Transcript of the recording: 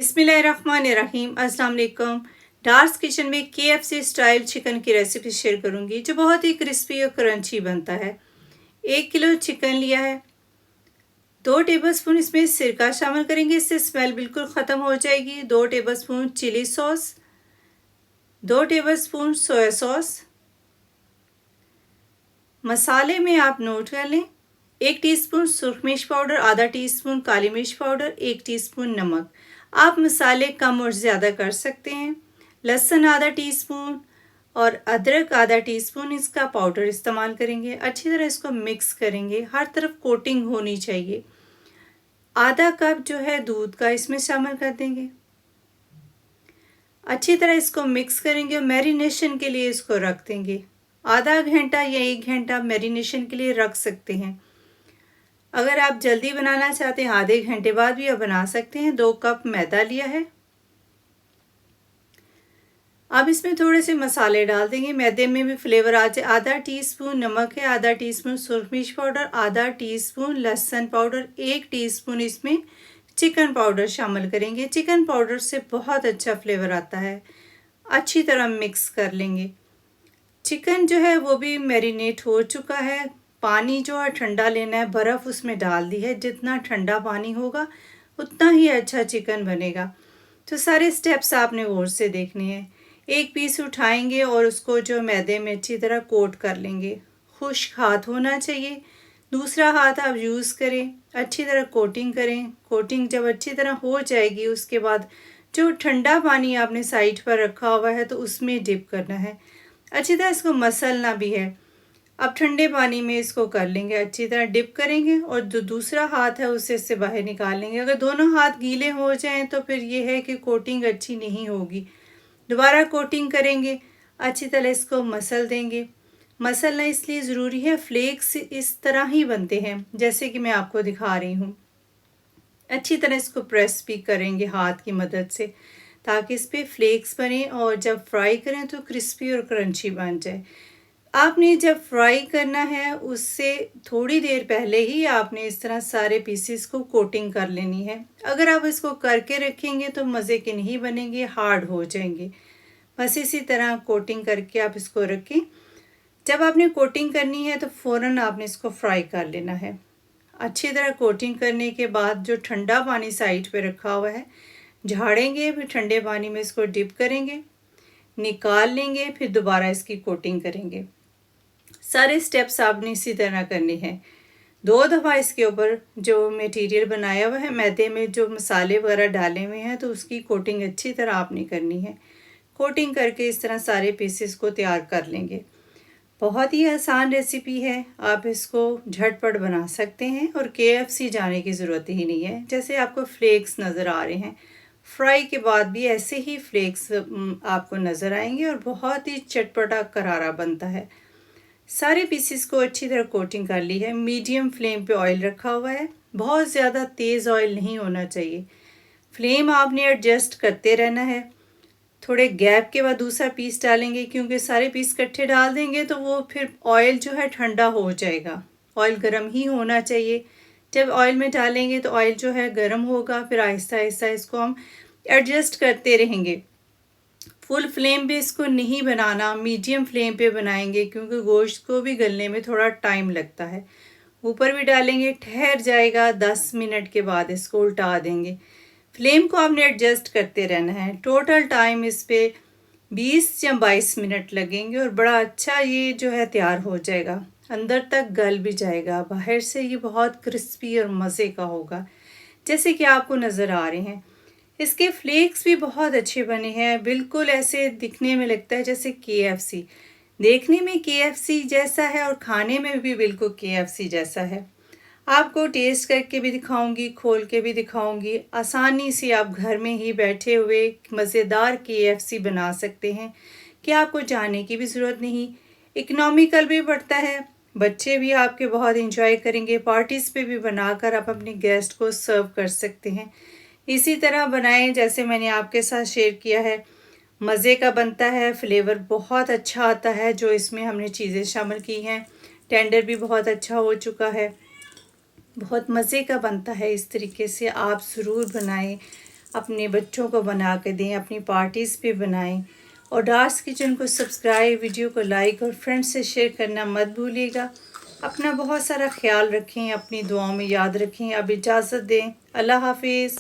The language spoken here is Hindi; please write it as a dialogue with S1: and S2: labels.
S1: बिस्मिल्लाहिर्रहमानिर्रहीम। अस्सलाम वालेकुम। डार्स किचन में केएफसी स्टाइल चिकन की रेसिपी शेयर करूंगी जो बहुत ही क्रिस्पी और क्रंची बनता है। 1 किलो चिकन लिया है। 2 टेबलस्पून इसमें सिरका शामिल करेंगे, इससे स्मेल बिल्कुल ख़त्म हो जाएगी। 2 tablespoon chilli sauce, 2 tablespoon soya sauce. मसाले में आप नोट कर लें, 1 टीस्पून सुरख मिर्च पाउडर, आधा टीस्पून काली मिर्च पाउडर, 1 टीस्पून नमक। आप मसाले कम और ज़्यादा कर सकते हैं। लहसुन आधा टीस्पून और अदरक आधा टीस्पून इसका पाउडर इस्तेमाल करेंगे। अच्छी तरह इसको मिक्स करेंगे, हर तरफ कोटिंग होनी चाहिए। आधा कप जो है दूध का इसमें शामिल कर देंगे। अच्छी तरह इसको मिक्स करेंगे और मैरिनेशन के लिए इसको रख देंगे। आधा घंटा या 1 घंटा मैरिनेशन के लिए रख सकते हैं। अगर आप जल्दी बनाना चाहते हैं आधे घंटे बाद भी आप बना सकते हैं। 2 कप मैदा लिया है। अब इसमें थोड़े से मसाले डाल देंगे, मैदे में भी फ्लेवर आ जाए। आधा टीस्पून नमक है, आधा टीस्पून सुरख मिर्च पाउडर, आधा टीस्पून लहसुन पाउडर, 1 टीस्पून इसमें चिकन पाउडर शामिल करेंगे। चिकन पाउडर से बहुत अच्छा फ्लेवर आता है। अच्छी तरह मिक्स कर लेंगे। चिकन जो है वो भी मैरिनेट हो चुका है। पानी जो है ठंडा लेना है, बर्फ़ उसमें डाल दी है। जितना ठंडा पानी होगा उतना ही अच्छा चिकन बनेगा। तो सारे स्टेप्स आपने गौर से देखने हैं। एक पीस उठाएंगे और उसको जो मैदे में अच्छी तरह कोट कर लेंगे। खुश्क हाथ होना चाहिए। दूसरा हाथ आप यूज़ करें, अच्छी तरह कोटिंग करें। कोटिंग जब अच्छी तरह हो जाएगी उसके बाद जो ठंडा पानी आपने साइड पर रखा हुआ है तो उसमें डिप करना है। अच्छी तरह इसको मसलना भी है। अब ठंडे पानी में इसको कर लेंगे, अच्छी तरह डिप करेंगे और जो दूसरा हाथ है उसे इससे बाहर निकाल लेंगे। अगर दोनों हाथ गीले हो जाएं तो फिर ये है कि कोटिंग अच्छी नहीं होगी। दोबारा कोटिंग करेंगे, अच्छी तरह इसको मसल देंगे। मसलना इसलिए ज़रूरी है, फ्लेक्स इस तरह ही बनते हैं जैसे कि मैं आपको दिखा रही हूँ। अच्छी तरह इसको प्रेस भी करेंगे हाथ की मदद से ताकि इस पर फ्लेक्स बने और जब फ्राई करें तो क्रिस्पी और क्रंची बन जाए। आपने जब फ्राई करना है उससे थोड़ी देर पहले ही आपने इस तरह सारे पीसेस को कोटिंग कर लेनी है। अगर आप इसको करके रखेंगे तो मज़े के नहीं बनेंगे, हार्ड हो जाएंगे। बस इसी तरह कोटिंग करके आप इसको रखें। जब आपने कोटिंग करनी है तो फ़ौरन आपने इसको फ्राई कर लेना है। अच्छी तरह कोटिंग करने के बाद जो ठंडा पानी साइड पे रखा हुआ है झाड़ेंगे, फिर ठंडे पानी में इसको डिप करेंगे, निकाल लेंगे, फिर दोबारा इसकी कोटिंग करेंगे। सारे स्टेप्स आपने इसी तरह करने हैं। 2 दफ़ा इसके ऊपर जो मटेरियल बनाया हुआ है, मैदे में जो मसाले वगैरह डाले हुए हैं तो उसकी कोटिंग अच्छी तरह आपने करनी है। कोटिंग करके इस तरह सारे पीसेस को तैयार कर लेंगे। बहुत ही आसान रेसिपी है, आप इसको झटपट बना सकते हैं और केएफसी जाने की ज़रूरत ही नहीं है। जैसे आपको फ्लेक्स नज़र आ रहे हैं, फ्राई के बाद भी ऐसे ही फ्लेक्स आपको नज़र आएंगे और बहुत ही चटपटा करारा बनता है। सारे पीसेस को अच्छी तरह कोटिंग कर ली है। मीडियम फ्लेम पे ऑयल रखा हुआ है, बहुत ज़्यादा तेज़ ऑयल नहीं होना चाहिए। फ्लेम आपने एडजस्ट करते रहना है। थोड़े गैप के बाद दूसरा पीस डालेंगे, क्योंकि सारे पीस इकट्ठे डाल देंगे तो वो फिर ऑयल जो है ठंडा हो जाएगा। ऑयल गर्म ही होना चाहिए। जब ऑयल में डालेंगे तो ऑयल जो है गर्म होगा, फिर आहिस्ता आहिस्ता इसको हम एडजस्ट करते रहेंगे। फुल फ्लेम पे इसको नहीं बनाना, मीडियम फ्लेम पे बनाएंगे क्योंकि गोश्त को भी गलने में थोड़ा टाइम लगता है। ऊपर भी डालेंगे, ठहर जाएगा, 10 मिनट के बाद इसको उल्टा देंगे। फ्लेम को आपने एडजस्ट करते रहना है। टोटल टाइम इस पे 20 या 22 मिनट लगेंगे और बड़ा अच्छा ये जो है तैयार हो जाएगा। अंदर तक गल भी जाएगा, बाहर से ये बहुत क्रिस्पी और मज़े का होगा जैसे कि आपको नज़र आ रहे हैं। इसके फ्लेक्स भी बहुत अच्छे बने हैं, बिल्कुल ऐसे दिखने में लगता है जैसे केएफसी। देखने में केएफसी जैसा है और खाने में भी बिल्कुल केएफसी जैसा है। आपको टेस्ट करके भी दिखाऊंगी, खोल के भी दिखाऊंगी। आसानी से आप घर में ही बैठे हुए मज़ेदार केएफसी बना सकते हैं कि आपको जाने की भी ज़रूरत नहीं। इकोनॉमिकल भी पड़ता है, बच्चे भी आपके बहुत इंजॉय करेंगे। पार्टीज़ पे भी बनाकर आप अपने गेस्ट को सर्व कर सकते हैं। इसी तरह बनाएं जैसे मैंने आपके साथ शेयर किया है। मज़े का बनता है, फ्लेवर बहुत अच्छा आता है जो इसमें हमने चीज़ें शामिल की हैं। टेंडर भी बहुत अच्छा हो चुका है, बहुत मज़े का बनता है। इस तरीके से आप ज़रूर बनाएं। अपने बच्चों को बना के दें, अपनी पार्टीज़ पे बनाएं। और डार्स किचन को सब्सक्राइब, वीडियो को लाइक और फ्रेंड्स से शेयर करना मत भूलिएगा। अपना बहुत सारा ख्याल रखें, अपनी दुआओं में याद रखें। अब इजाज़त दें, अल्लाह हाफिज़।